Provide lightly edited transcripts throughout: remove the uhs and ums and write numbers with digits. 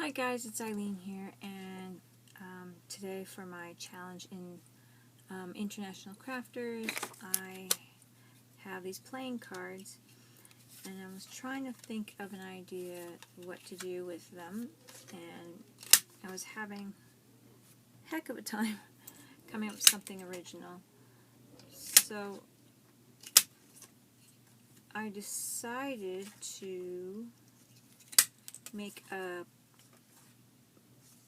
Hi guys, it's Eileen here, and today for my challenge in International Crafters, I have these playing cards, and I was trying to think of an idea what to do with them, and I was having a heck of a time coming up with something original. So I decided to make a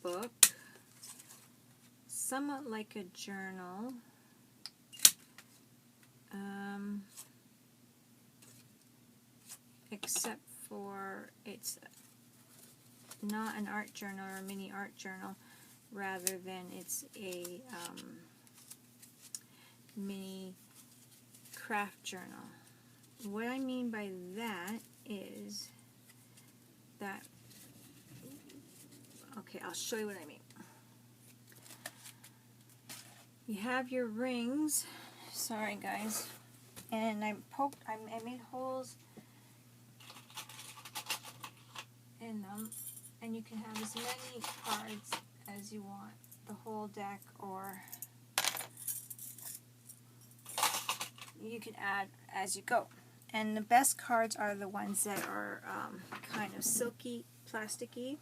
book, somewhat like a journal, except for it's not an art journal or a mini art journal, rather than it's a mini craft journal. What I mean by that is that, okay, I'll show you what I mean. You have your rings, sorry guys, and I made holes in them, and you can have as many cards as you want, the whole deck, or you can add as you go. And the best cards are the ones that are kind of silky, plasticky.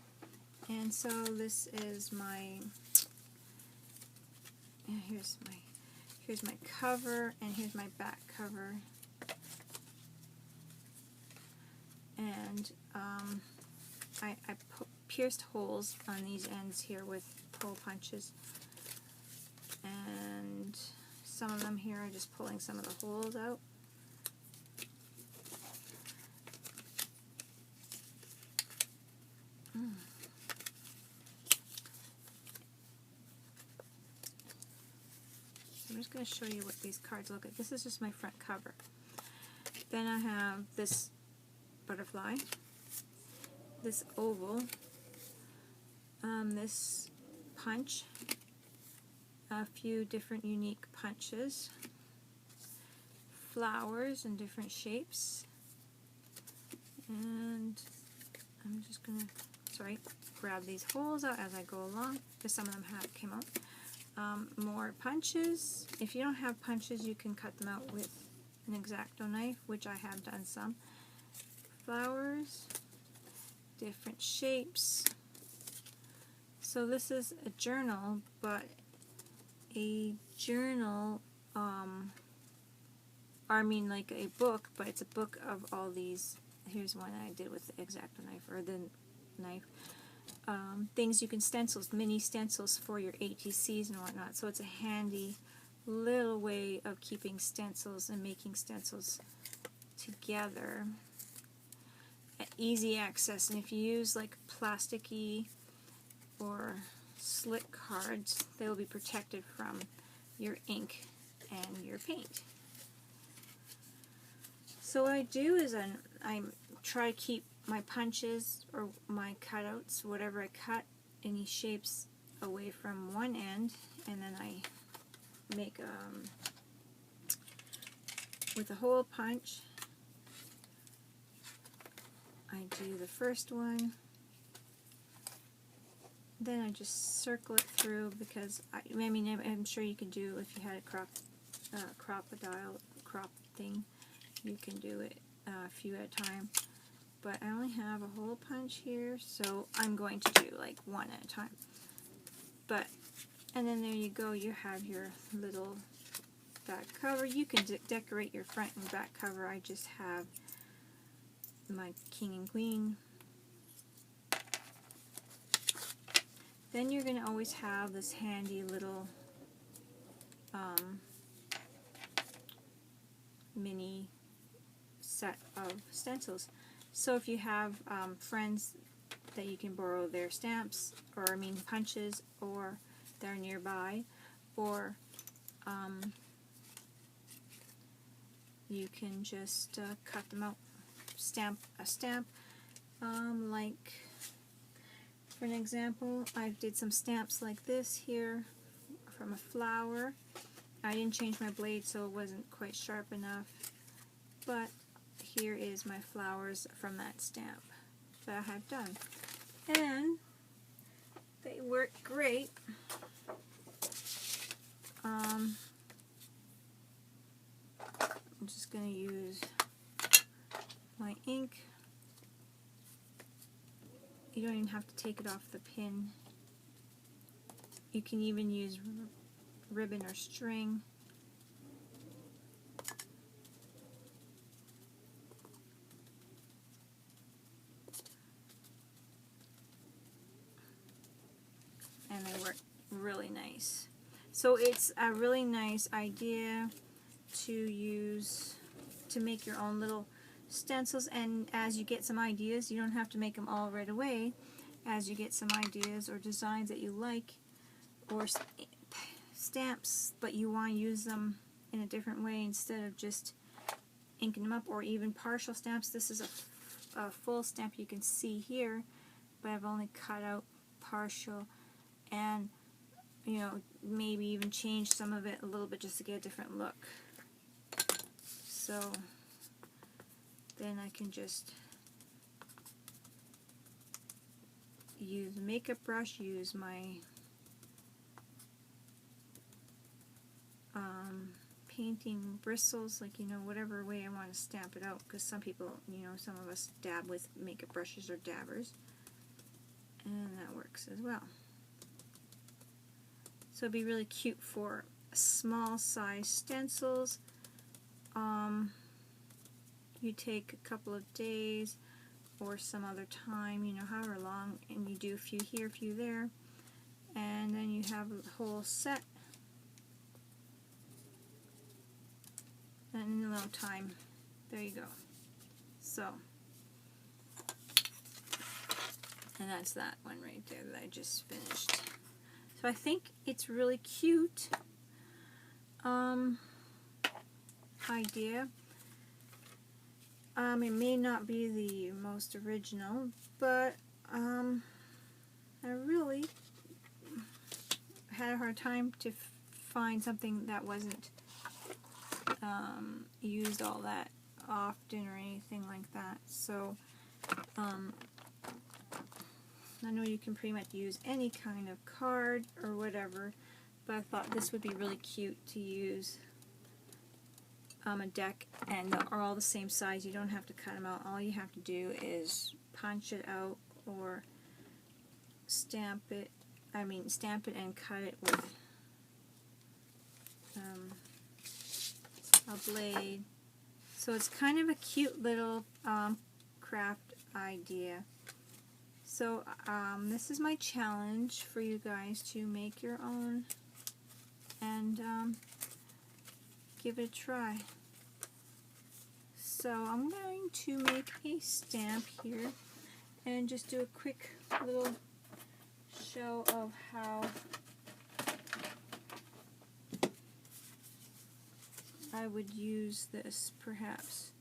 And so this is my, here's my cover, and here's my back cover. And I pierced holes on these ends here with hole punches, and some of them here are just pulling some of the holes out. I'm just going to show you what these cards look like. This is just my front cover. Then I have this butterfly, this oval, this punch, a few different unique punches, flowers in different shapes, and I'm just going to, grab these holes out as I go along, because some of them came out. More punches. If you don't have punches, you can cut them out with an X-Acto knife, which I have done some. Flowers, different shapes. So this is a journal, but a journal, I mean like a book, but it's a book of all these. Here's one I did with the X-Acto knife, or the knife. Things you can stencil, mini stencils for your ATCs and whatnot. So it's a handy little way of keeping stencils and making stencils together. Easy access, and if you use like plasticky or slick cards, they will be protected from your ink and your paint. So what I do is I try to keep my punches or my cutouts, whatever I cut, any shapes, away from one end, and then I make with a hole punch. I do the first one, then I just circle it through, because I'm sure you could do, if you had a crop thing, you can do it a few at a time. But I only have a hole punch here, so I'm going to do like one at a time. And then there you go, you have your little back cover. You can decorate your front and back cover. I just have my king and queen. Then you're going to always have this handy little mini set of stencils. So if you have friends that you can borrow their stamps, or punches, or they're nearby, or you can just cut them out, stamp a stamp. Like for an example, I did some stamps like this here from a flower. I didn't change my blade, so it wasn't quite sharp enough, but here is my flowers from that stamp that I have done. And They work great. I'm just going to use my ink. You don't even have to take it off the pin. You can even use ribbon or string. And they work really nice. So it's a really nice idea to use to make your own little stencils, and as you get some ideas, you don't have to make them all right away. As you get some ideas or designs that you like, or stamps, but you want to use them in a different way instead of just inking them up, or even partial stamps. This is a full stamp you can see here, but I've only cut out partial, and you know, maybe even change some of it a little bit just to get a different look. So then I can just use a makeup brush, use my painting bristles, like, you know, whatever way I want to stamp it out, because some people, you know, some of us dab with makeup brushes or dabbers, and that works as well. So it'd be really cute for small size stencils. You take a couple of days or some other time, you know, however long, and you do a few here, a few there, and then you have a whole set. And in a little time, there you go. So, and that's that one right there that I just finished. So I think it's really cute idea. It may not be the most original, but I really had a hard time to find something that wasn't used all that often or anything like that. So I know you can pretty much use any kind of card or whatever, but I thought this would be really cute to use a deck, and they're all the same size. You don't have to cut them out. All you have to do is punch it out or stamp it. I mean, stamp it and cut it with a blade. So it's kind of a cute little craft idea. So this is my challenge for you guys to make your own and give it a try. So I'm going to make a stamp here and just do a quick little show of how I would use this, perhaps.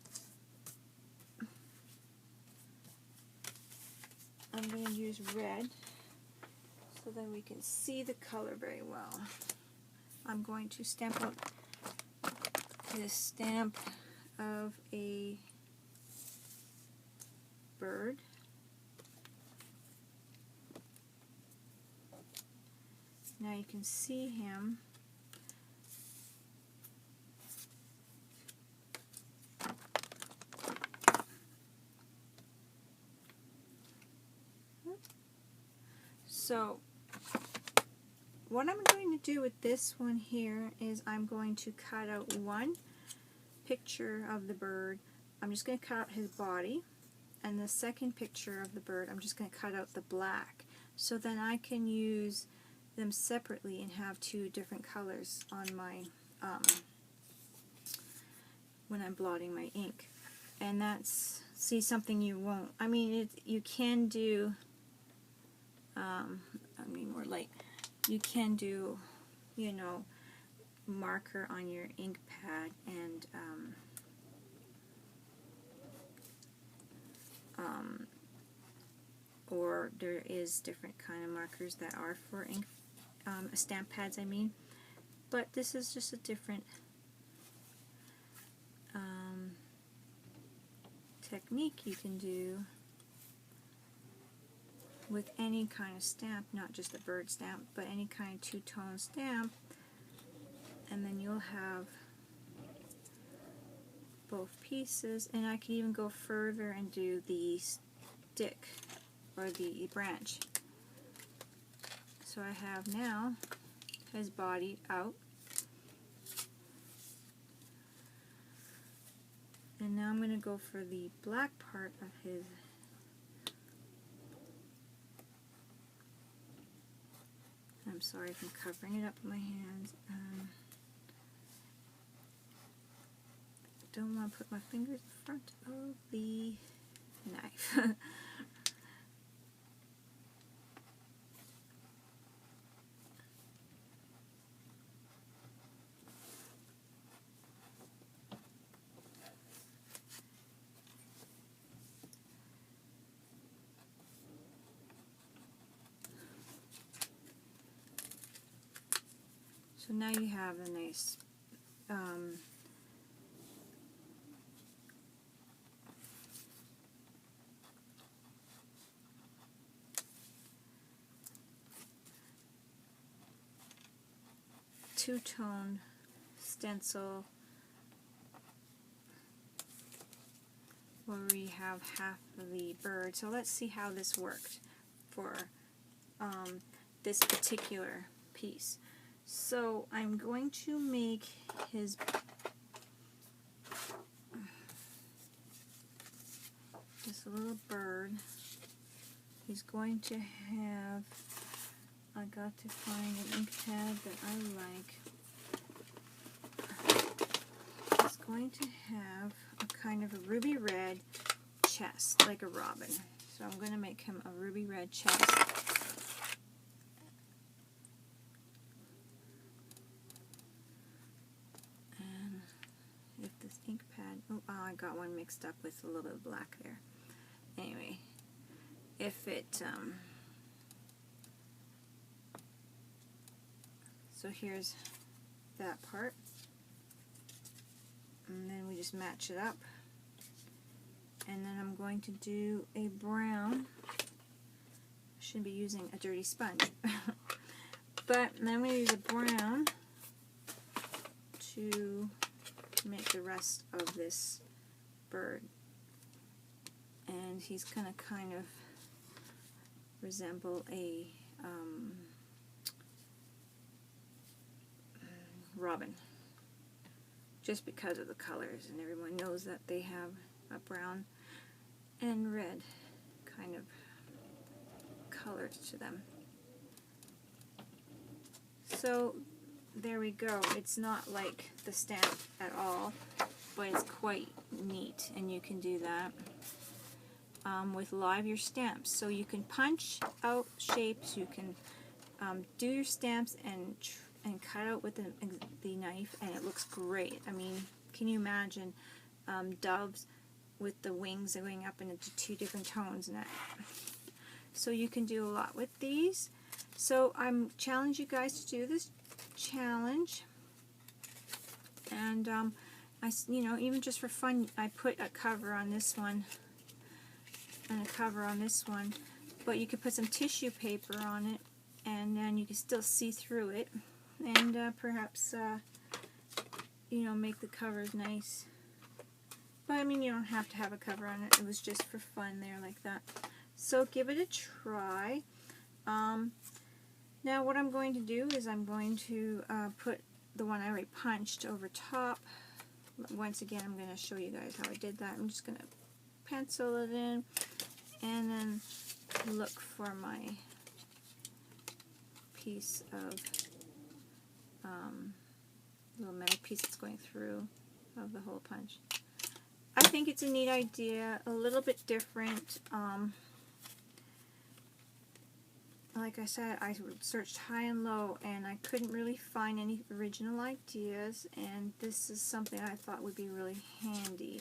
I'm going to use red so that we can see the color very well. I'm going to stamp out this stamp of a bird. Now you can see him. So what I'm going to do with this one here is I'm going to cut out one picture of the bird. I'm just going to cut out his body, and the second picture of the bird I'm just going to cut out the black, so then I can use them separately and have two different colors on my when I'm blotting my ink. And that's, see, something you won't, I mean, you can do I mean more light, you can do, you know, marker on your ink pad, and or there is different kind of markers that are for ink, stamp pads, I mean, but this is just a different technique you can do. with any kind of stamp, not just a bird stamp, but any kind of two-tone stamp, and then you'll have both pieces. And I can even go further and do the stick or the branch. So I have now his body out, and now I'm going to go for the black part of his. I'm sorry if I'm covering it up with my hands. Don't want to put my fingers in front of the knife. So now you have a nice two-tone stencil where we have half of the bird. So let's see how this worked for this particular piece. So I'm going to make his just a little bird. He's going to have, I got to find an ink pad that I like. He's going to have a kind of a ruby red chest, like a robin. So I'm going to make him a ruby red chest. And if this ink pad, oh, I got one mixed up with a little bit of black there. Anyway, if it, so here's that part, and then we just match it up, and then I'm going to do a brown. I shouldn't be using a dirty sponge, but then I'm going to use a brown to make the rest of this bird, and he's going to kind of resemble a robin, just because of the colors, and everyone knows that they have a brown and red kind of colors to them. So there we go. It's not like the stamp at all, but it's quite neat, and you can do that with a lot of your stamps. So you can punch out shapes, you can do your stamps and cut out with the knife, and it looks great. I mean, can you imagine doves with the wings going up into two different tones and that? So you can do a lot with these. So I'm challenge you guys to do this challenge, and even just for fun, I put a cover on this one and a cover on this one, but you could put some tissue paper on it, and then you can still see through it, and perhaps make the covers nice. But I mean, you don't have to have a cover on it. It was just for fun there, like that. So give it a try. Now what I'm going to do is I'm going to put the one I already punched over top. Once again, I'm going to show you guys how I did that. I'm just going to pencil it in, and then look for my piece of little metal piece that's going through of the hole punch. I think it's a neat idea, a little bit different. Like I said, I searched high and low, and I couldn't really find any original ideas, and this is something I thought would be really handy.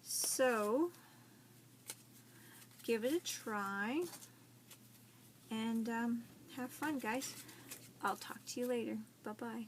So give it a try, and have fun, guys. I'll talk to you later. Bye-bye.